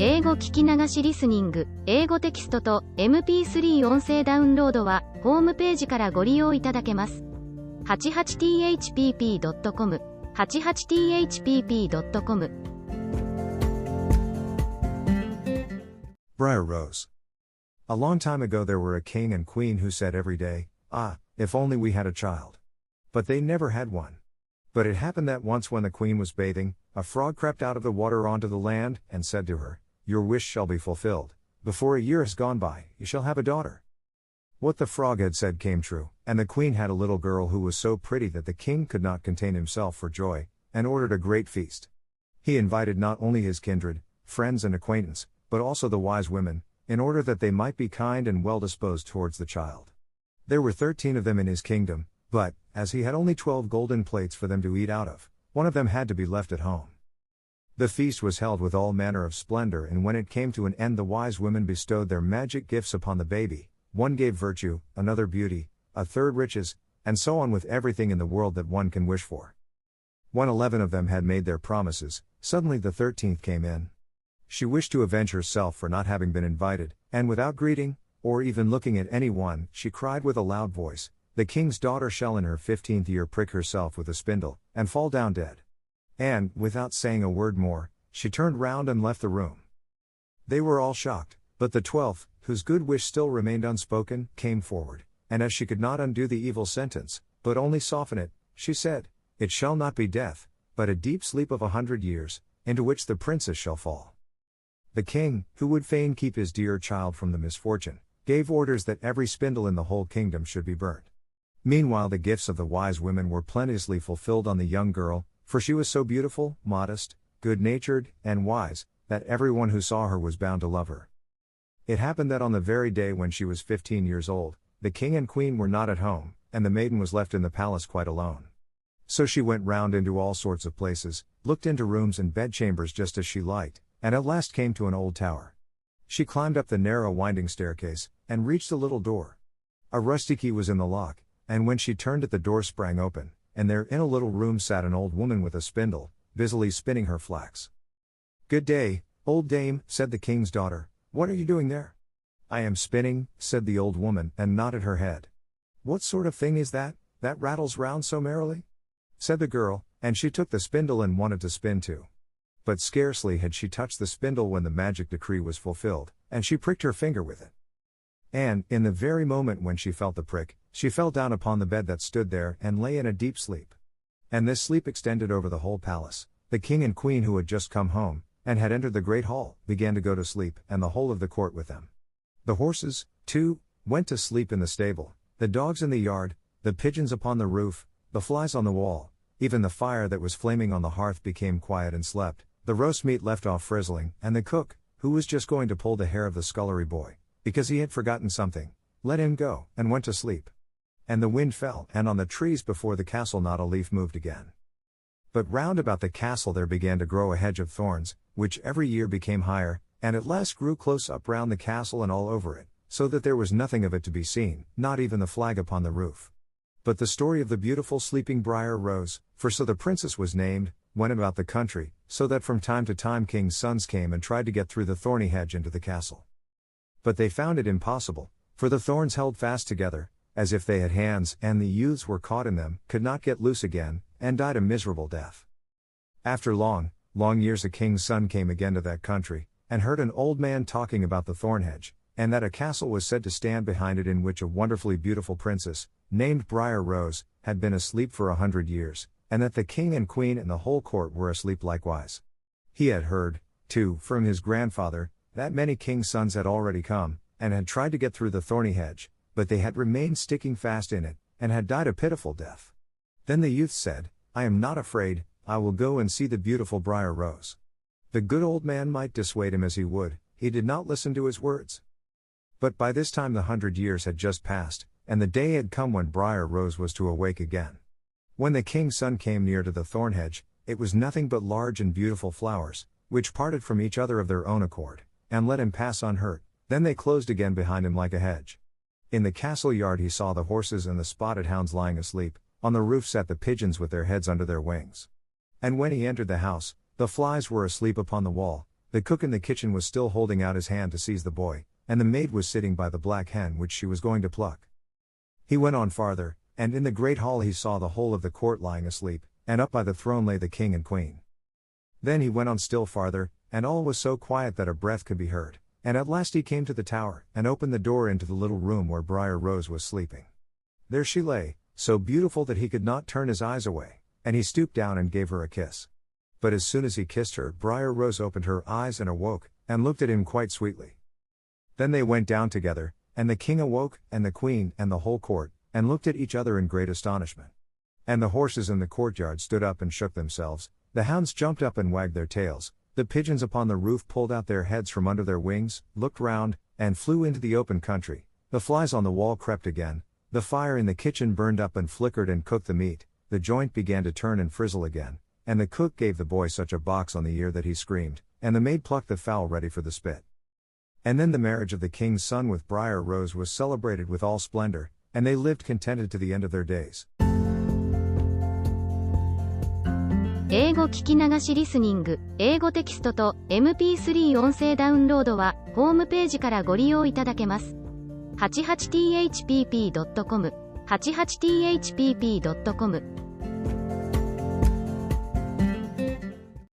英語聞き流しリスニング、英語テキストと MP3 音声ダウンロードはホームページからご利用いただけます。88thpp.com 88thpp.com Briar Rose. A long time ago there were a king and queen who said every day, "Ah, if only we had a child." But they never had one. But it happened that once when the queen was bathing, a frog crept out of the water onto the land, and said to her, "Your wish shall be fulfilled. Before a year has gone by, you shall have a daughter." What the frog had said came true, and the queen had a little girl who was so pretty that the king could not contain himself for joy, and ordered a great feast. He invited not only his kindred, friends and acquaintance, but also the wise women, in order that they might be kind and well disposed towards the child. There were 13 of them in his kingdom, but, as he had only 12 golden plates for them to eat out of, one of them had to be left at home. The feast was held with all manner of splendor, and when it came to an end the wise women bestowed their magic gifts upon the baby. One gave virtue, another beauty, a third riches, and so on with everything in the world that one can wish for. When 11 of them had made their promises, suddenly the 13th came in. She wished to avenge herself for not having been invited, and without greeting, or even looking at anyone, she cried with a loud voice, "The king's daughter shall in her 15th year prick herself with a spindle, and fall down dead." And, without saying a word more, she turned round and left the room. They were all shocked, but the 12th, whose good wish still remained unspoken, came forward, and as she could not undo the evil sentence, but only soften it, she said, "It shall not be death, but a deep sleep of 100 years, into which the princess shall fall." The king, who would fain keep his dear child from the misfortune, gave orders that every spindle in the whole kingdom should be burnt. Meanwhile the gifts of the wise women were plenteously fulfilled on the young girl, for she was so beautiful, modest, good-natured, and wise, that everyone who saw her was bound to love her. It happened that on the very day when she was 15 years old, the king and queen were not at home, and the maiden was left in the palace quite alone. So she went round into all sorts of places, looked into rooms and bedchambers just as she liked, and at last came to an old tower. She climbed up the narrow winding staircase, and reached a little door. A rusty key was in the lock, and when she turned it the door sprang open, and there in a little room sat an old woman with a spindle, busily spinning her flax. "Good day, old dame," said the king's daughter, "what are you doing there?" "I am spinning," said the old woman, and nodded her head. "What sort of thing is that rattles round so merrily?" said the girl, and she took the spindle and wanted to spin too. But scarcely had she touched the spindle when the magic decree was fulfilled, and she pricked her finger with it. And, in the very moment when she felt the prick, she fell down upon the bed that stood there, and lay in a deep sleep. And this sleep extended over the whole palace. The king and queen who had just come home, and had entered the great hall, began to go to sleep, and the whole of the court with them. The horses, too, went to sleep in the stable, the dogs in the yard, the pigeons upon the roof, the flies on the wall, even the fire that was flaming on the hearth became quiet and slept, the roast meat left off frizzling, and the cook, who was just going to pull the hair of the scullery boy, because he had forgotten something, let him go, and went to sleep. And the wind fell, and on the trees before the castle not a leaf moved again. But round about the castle there began to grow a hedge of thorns, which every year became higher, and at last grew close up round the castle and all over it, so that there was nothing of it to be seen, not even the flag upon the roof. But the story of the beautiful sleeping Briar Rose, for so the princess was named, went about the country, so that from time to time kings' sons came and tried to get through the thorny hedge into the castle. But they found it impossible, for the thorns held fast together, as if they had hands, and the youths were caught in them, could not get loose again, and died a miserable death. After long years a king's son came again to that country, and heard an old man talking about the thorn hedge, and that a castle was said to stand behind it in which a wonderfully beautiful princess, named Briar Rose, had been asleep for 100 years, and that the king and queen and the whole court were asleep likewise. He had heard, too, from his grandfather, that many kings' sons had already come, and had tried to get through the thorny hedge, but they had remained sticking fast in it, and had died a pitiful death. Then the youth said, "I am not afraid, I will go and see the beautiful Briar Rose." The good old man might dissuade him as he would, he did not listen to his words. But by this time the 100 years had just passed, and the day had come when Briar Rose was to awake again. When the king's son came near to the thorn hedge, it was nothing but large and beautiful flowers, which parted from each other of their own accord, and let him pass unhurt, then they closed again behind him like a hedge. In the castle yard he saw the horses and the spotted hounds lying asleep, on the roof sat the pigeons with their heads under their wings. And when he entered the house, the flies were asleep upon the wall, The cook in the kitchen was still holding out his hand to seize the boy, and the maid was sitting by the black hen which she was going to pluck. He went on farther, and in the great hall he saw the whole of the court lying asleep, and up by the throne lay the king and queen. Then he went on still farther, and all was so quiet that a breath could be heard, and at last he came to the tower, and opened the door into the little room where Briar Rose was sleeping. There she lay, so beautiful that he could not turn his eyes away, and he stooped down and gave her a kiss. But as soon as he kissed her, Briar Rose opened her eyes and awoke, and looked at him quite sweetly. Then they went down together, and the king awoke, and the queen, and the whole court, and looked at each other in great astonishment. And the horses in the courtyard stood up and shook themselves, the hounds jumped up and wagged their tails, the pigeons upon the roof pulled out their heads from under their wings, looked round, and flew into the open country, the flies on the wall crept again, the fire in the kitchen burned up and flickered and cooked the meat, the joint began to turn and frizzle again, and the cook gave the boy such a box on the ear that he screamed, and the maid plucked the fowl ready for the spit. And then the marriage of the king's son with Briar Rose was celebrated with all splendor, and they lived contented to the end of their days. 英語聞き流しリスニング、英語テキストと MP3 音声ダウンロードはホームページからご利用いただけます。88thpp.com、88thpp.com